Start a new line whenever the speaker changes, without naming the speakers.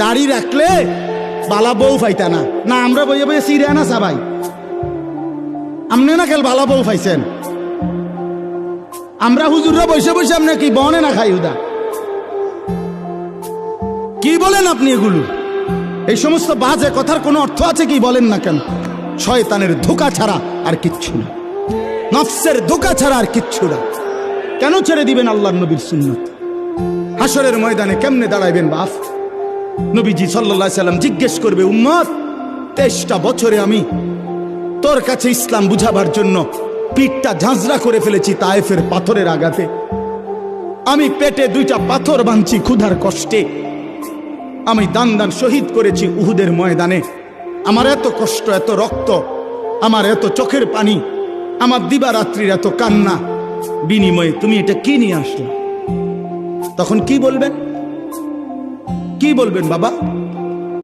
দাড়ি রাখলে বালা বউ পাইতা না। না আমরা বইয়ে বইয়ে সিরিয়া না সবাই, আমনে না খেল বালা বউ পাইছেন। আমরা হুজুররা বসে বসে আপনি কি বনে না খাই উদা? কি বলেন আপনি এগুলো? এই সমস্ত বাজে কথার কোনো অর্থ আছে কি বলেন না কেন? শয়তানের ধোঁকা ছাড়া আর কিচ্ছু না, নফসের ধোঁকা ছাড়া আর কিচ্ছু না। কেন ছেড়ে দিবেন আল্লাহর নবীর সুন্নাত? হাসরের ময়দানে কেমনে দাঁড়াইবেন বাপ? নবীজি সাল্লাল্লাহু আলাইহি সাল্লাম জিজ্ঞেস করবে, উম্মত 23টা বছরে আমি তোর কাছে ইসলাম বুঝাবার জন্য পিঠটা ঝাঁঝরা করে ফেলেছি তায়েফের পাথরের আঘাতে। আমি পেটে 2টা পাথর বাঁধছি ক্ষুধার কষ্টে। আমি দান দান শহীদ করেছি উহুদের ময়দানে। আমার এত কষ্ট, এত রক্ত, আমার এত চোখের পানি, আমার দিবারাত্রির এত কান্না, বিনিময়ে তুমি এটা কি নিয়ে আসলে? তখন কি বলবেন? কি বলবেন বাবা?